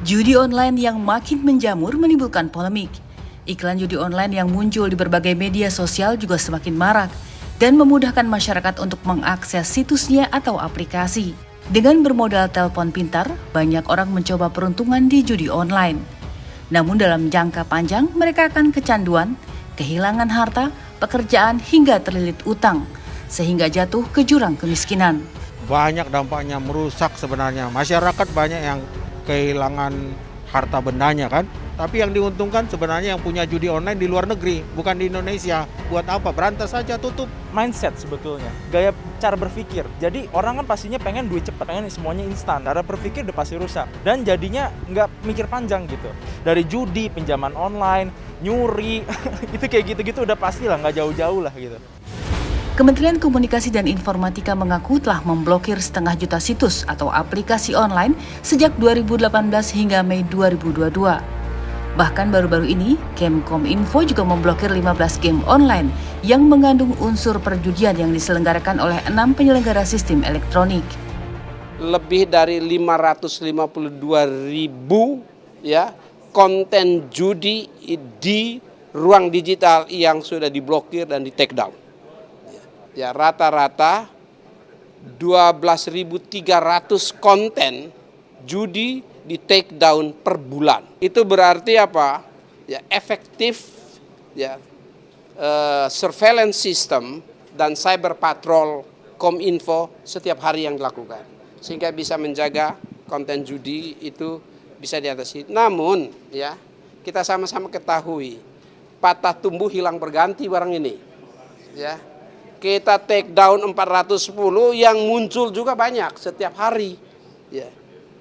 Judi online yang makin menjamur menimbulkan polemik. Iklan judi online yang muncul di berbagai media sosial juga semakin marak dan memudahkan masyarakat untuk mengakses situsnya atau aplikasi. Dengan bermodal telepon pintar, banyak orang mencoba peruntungan di judi online. Namun dalam jangka panjang, mereka akan kecanduan, kehilangan harta, pekerjaan hingga terlilit utang, sehingga jatuh ke jurang kemiskinan. Banyak dampaknya, merusak sebenarnya. Masyarakat banyak yang kehilangan harta bendanya kan. Tapi yang diuntungkan sebenarnya yang punya judi online di luar negeri, bukan di Indonesia. Buat apa? Berantas saja, tutup. Mindset sebetulnya, gaya cara berpikir. Jadi orang kan pastinya pengen duit cepat, pengen semuanya instan. Cara berpikir udah pasti rusak. Dan jadinya nggak mikir panjang gitu. Dari judi, pinjaman online, nyuri, itu kayak gitu-gitu udah pasti lah, nggak jauh-jauh lah gitu. Kementerian Komunikasi dan Informatika mengaku telah memblokir 500 juta situs atau aplikasi online sejak 2018 hingga Mei 2022. Bahkan baru-baru ini, Kemkominfo juga memblokir 15 game online yang mengandung unsur perjudian yang diselenggarakan oleh 6 penyelenggara sistem elektronik. Lebih dari 552.000 ya konten judi di ruang digital yang sudah diblokir dan di take down. Ya, rata-rata 12.300 konten judi di take down per bulan. Itu berarti apa? Ya, efektif ya surveillance system dan cyber patrol Kominfo setiap hari yang dilakukan. Sehingga bisa menjaga konten judi itu bisa diatasi. Namun ya, kita sama-sama ketahui patah tumbuh hilang berganti barang ini. Ya. Kita take down 410 yang muncul juga banyak setiap hari. Ya.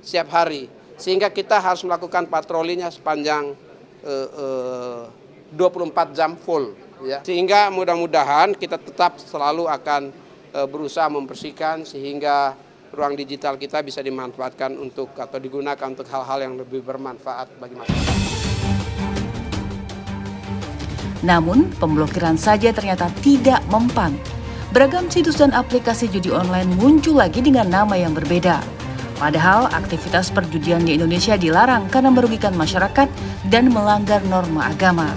Setiap hari. Sehingga kita harus melakukan patrolinya sepanjang 24 jam full. Ya. Sehingga mudah-mudahan kita tetap selalu akan berusaha membersihkan sehingga ruang digital kita bisa dimanfaatkan untuk atau digunakan untuk hal-hal yang lebih bermanfaat bagi masyarakat. Namun, pemblokiran saja ternyata tidak mempan. Beragam situs dan aplikasi judi online muncul lagi dengan nama yang berbeda. Padahal aktivitas perjudian di Indonesia dilarang karena merugikan masyarakat dan melanggar norma agama.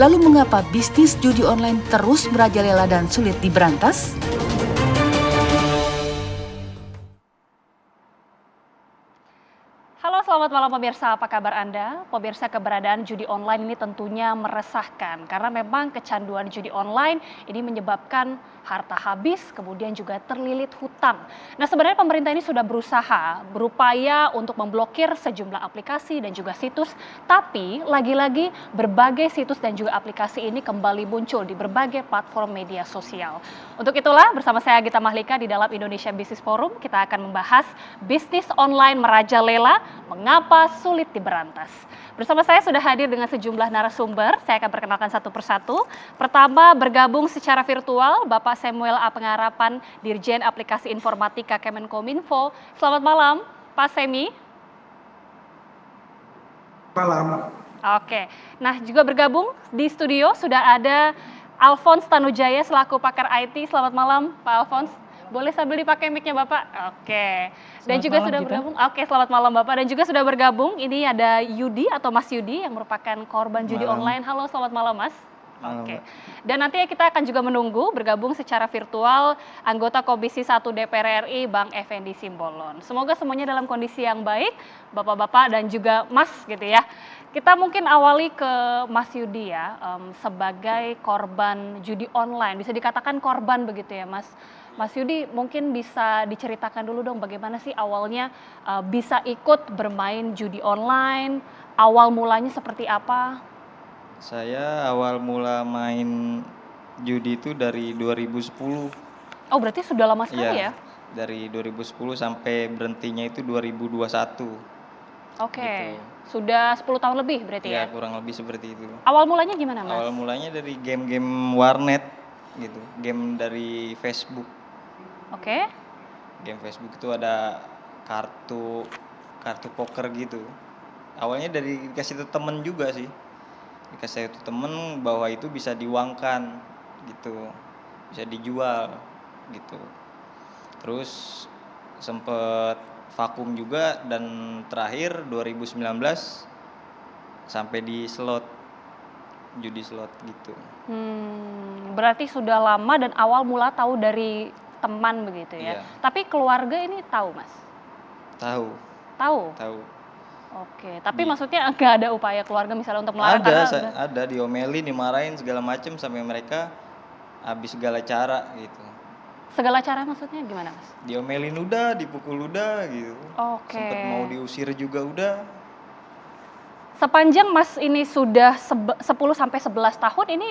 Lalu mengapa bisnis judi online terus merajalela dan sulit diberantas? Halo, selamat malam pemirsa, apa kabar Anda? Pemirsa, keberadaan judi online ini tentunya meresahkan karena memang kecanduan judi online ini menyebabkan harta habis, kemudian juga terlilit hutang. Nah, sebenarnya pemerintah ini sudah berupaya untuk memblokir sejumlah aplikasi dan juga situs, tapi lagi-lagi berbagai situs dan juga aplikasi ini kembali muncul di berbagai platform media sosial. Untuk itulah bersama saya Gita Mahlika di dalam Indonesia Business Forum, kita akan membahas bisnis online merajalela, mengapa sulit diberantas. Bersama saya sudah hadir dengan sejumlah narasumber, saya akan perkenalkan satu persatu. Pertama, bergabung secara virtual Bapak Samuel A. Pengarapan, Dirjen Aplikasi Informatika Kemenkominfo. Selamat malam, Pak Semi. Malam. Oke, nah juga bergabung di studio sudah ada Alphonse Tanujaya selaku pakar IT. Selamat malam, Pak Alphonse. Boleh sambil dipakai mic-nya Bapak? Oke. Dan juga sudah bergabung. Oke, selamat malam Bapak. Dan juga sudah bergabung, ini ada Yudi atau Mas Yudi yang merupakan korban judi online. Halo, selamat malam Mas. Oke. Dan nanti kita akan juga menunggu bergabung secara virtual anggota Komisi 1 DPR RI Bang Effendi Simbolon. Semoga semuanya dalam kondisi yang baik, Bapak-bapak dan juga Mas gitu ya. Kita mungkin awali ke Mas Yudi ya, sebagai korban judi online, bisa dikatakan korban begitu ya Mas. Mas Yudi mungkin bisa diceritakan dulu dong bagaimana sih awalnya bisa ikut bermain judi online, awal mulanya seperti apa? Saya awal mula main judi itu dari 2010. Oh, berarti sudah lama sekali ya? Dari 2010 sampai berhentinya itu 2021. Oke, Gitu. sudah 10 tahun lebih berarti ya? Ya, kurang lebih seperti itu. Awal mulanya gimana Mas? Awal mulanya dari game-game warnet gitu, game dari Facebook. Oke. Game Facebook itu ada kartu poker gitu. Awalnya dari dikasih ke temen juga sih. Dikasih ke temen bahwa itu bisa diuangkan gitu. Bisa dijual gitu. Terus sempet vakum juga, dan terakhir 2019 sampai di slot, judi slot gitu. Berarti sudah lama dan awal mula tahu dari teman begitu ya. Iya. Tapi keluarga ini tahu, Mas? Tahu, Tahu? tahu. Oke, tapi maksudnya nggak ada upaya keluarga misalnya untuk melarang Ada, karena ada diomelin, dimarahin segala macem sampai mereka habis segala cara gitu. segala cara maksudnya gimana, Mas? Diomelin udah, dipukul udah gitu. Oke. Sempet mau diusir juga udah. Sepanjang Mas ini sudah 10 sampai 11 tahun ini,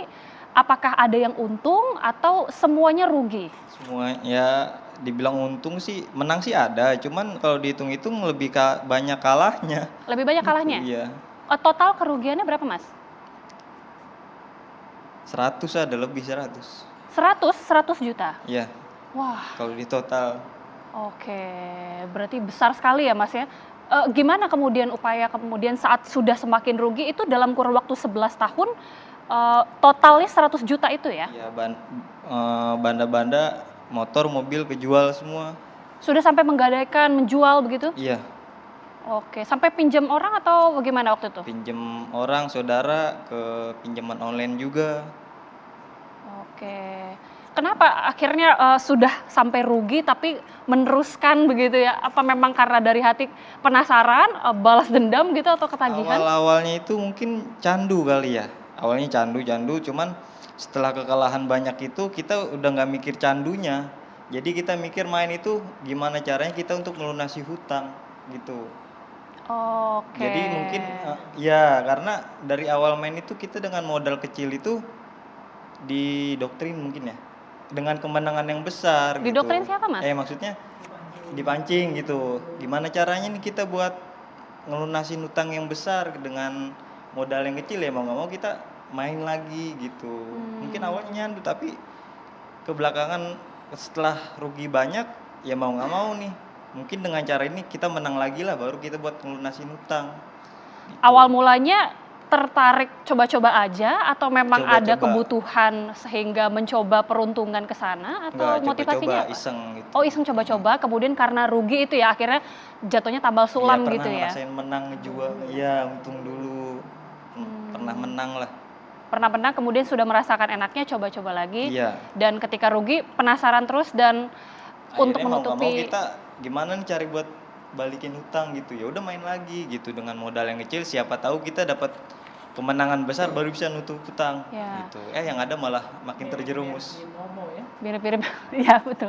apakah ada yang untung atau semuanya rugi? Semua ya dibilang untung sih, menang sih ada, cuman kalau dihitung-hitung lebih banyak kalahnya. Lebih banyak kalahnya? Iya. Total kerugiannya berapa, Mas? 100 ada lebih 100. 100 juta? Iya, Wah, kalau di total. oke. Berarti besar sekali ya, Mas ya. Gimana kemudian upaya kemudian saat sudah semakin rugi itu dalam kurun waktu 11 tahun, totalnya 100 juta itu ya? Ya banda-banda, motor, mobil kejual semua. Sudah sampai menggadaikan, menjual begitu? Iya, Oke, sampai pinjam orang atau bagaimana waktu itu? pinjem orang, saudara, ke pinjaman online juga. Oke. Kenapa akhirnya sudah sampai rugi tapi meneruskan begitu ya? Apa memang karena dari hati penasaran, balas dendam gitu atau ketagihan? Awal-awalnya itu mungkin candu kali ya. Awalnya candu, cuman setelah kekalahan banyak itu kita udah nggak mikir candunya. Jadi kita mikir main itu gimana caranya kita untuk melunasi hutang gitu. Oke. Jadi mungkin ya karena dari awal main itu kita dengan modal kecil itu didoktrin mungkin ya. Dengan kemenangan yang besar gitu. Didoktrin siapa, Mas? Maksudnya dipancing gitu. Gimana caranya nih kita buat ngelunasin hutang yang besar dengan modal yang kecil, ya mau nggak mau kita main lagi gitu. Mungkin awalnya nyandu tapi kebelakangan setelah rugi banyak ya mau nggak mau nih. Mungkin dengan cara ini kita menang lagi lah, baru kita buat ngelunasin hutang. Gitu. Awal mulanya tertarik coba-coba aja atau memang ada Coba-coba. kebutuhan sehingga mencoba peruntungan ke sana atau Nggak, motivasinya coba-coba apa? iseng gitu. Oh, iseng coba-coba, kemudian karena rugi itu ya akhirnya jatuhnya tambal sulam Iya, gitu ya. pernah ngerasain menang ngejual, iya untung dulu. Pernah menang lah. Pernah menang kemudian sudah merasakan enaknya coba-coba lagi. Iya. Dan ketika rugi penasaran terus dan untuk Akhirnya mau nggak mau menutupi kita gimana nih cari buat balikin hutang gitu. Ya udah main lagi gitu dengan modal yang kecil, siapa tahu kita dapat kemenangan besar baru bisa nutup hutang Ya. gitu. Yang ada malah makin terjerumus. mirip-mirip ya betul.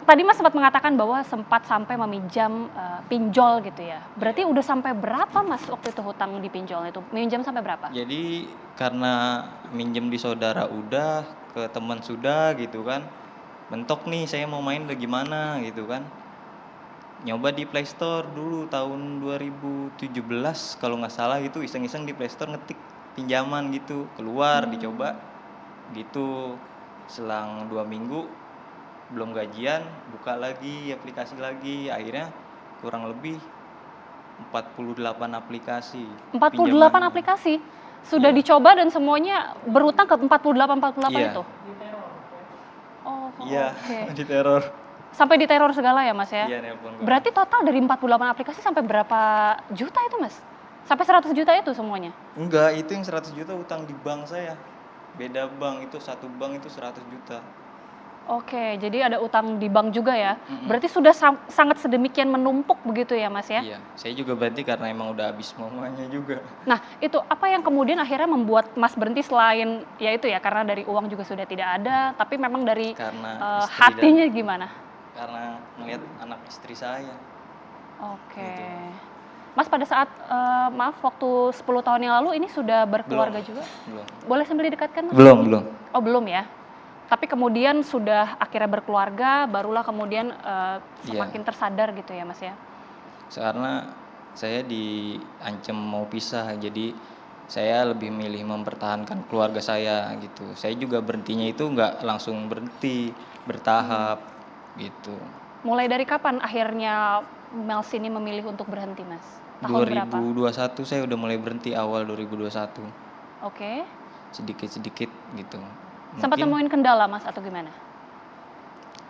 Tadi Mas sempat mengatakan bahwa sempat sampai meminjam pinjol gitu ya. Berarti udah sampai berapa Mas waktu itu hutang di pinjol itu? Minjam sampai berapa? Jadi karena minjem di saudara udah, ke teman sudah gitu kan. Mentok nih saya mau main udah gimana gitu kan. Nyoba di Play Store dulu tahun 2017 kalau nggak salah gitu, iseng-iseng di Play Store ngetik pinjaman gitu, keluar dicoba gitu. Selang 2 minggu belum gajian, buka lagi aplikasi lagi, akhirnya kurang lebih 48 aplikasi. 48 pinjamannya. aplikasi sudah Iya. dicoba dan semuanya berutang ke 48 Iya. itu. Oh, Iya, oke. diteror. Sampai diteror segala ya Mas ya? Iya, nelpon gua. Berarti total dari 48 aplikasi sampai berapa juta itu Mas? Sampai 100 juta itu semuanya? Enggak, itu yang 100 juta utang di bank saya. Beda bank, itu satu bank itu 100 juta. Oke, jadi ada utang di bank juga ya? Berarti sudah sangat sedemikian menumpuk begitu ya Mas ya? Iya, saya juga berarti karena emang udah habis semuanya juga. Nah, itu apa yang kemudian akhirnya membuat Mas berhenti selain ya itu ya karena dari uang juga sudah tidak ada, tapi memang dari Karena istri hatinya gimana? karena ngeliat anak istri saya. Oke. Gitu. Mas pada saat maaf waktu 10 tahun yang lalu ini sudah berkeluarga juga? Belum. Boleh sambil didekatkan Mas? Belum. Oh, belum ya. Tapi kemudian sudah akhirnya berkeluarga, barulah kemudian semakin tersadar gitu ya Mas ya? Karena saya diancam mau pisah, jadi saya lebih milih mempertahankan keluarga saya gitu. Saya juga berhentinya itu nggak langsung berhenti, bertahap gitu. Mulai dari kapan akhirnya Mels ini memilih untuk berhenti Mas? Tahun berapa? 2021 saya udah mulai berhenti, awal 2021. Oke. Sedikit-sedikit gitu. Sempat Mungkin nemuin kendala Mas atau gimana?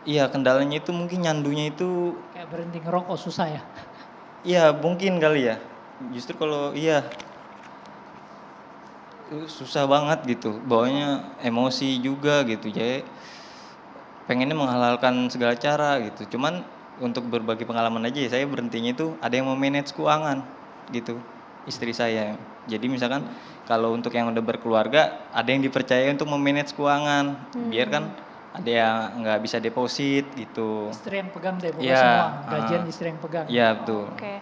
Iya, kendalanya itu mungkin nyandunya itu, Kayak berhenti ngerokok susah ya? iya mungkin kali ya. Justru kalau iya, susah banget gitu, bawanya emosi juga gitu. Jadi pengennya menghalalkan segala cara gitu. Cuman untuk berbagi pengalaman aja ya, saya berhentinya itu ada yang mau-manage keuangan gitu, istri saya. Jadi misalkan kalau untuk yang udah berkeluarga, ada yang dipercaya untuk me-manage keuangan, biar kan ada yang nggak bisa deposit gitu. Istri yang pegang deh, pokoknya Iya, semua. Gajian heeh. istri yang pegang. Iya betul. Oke.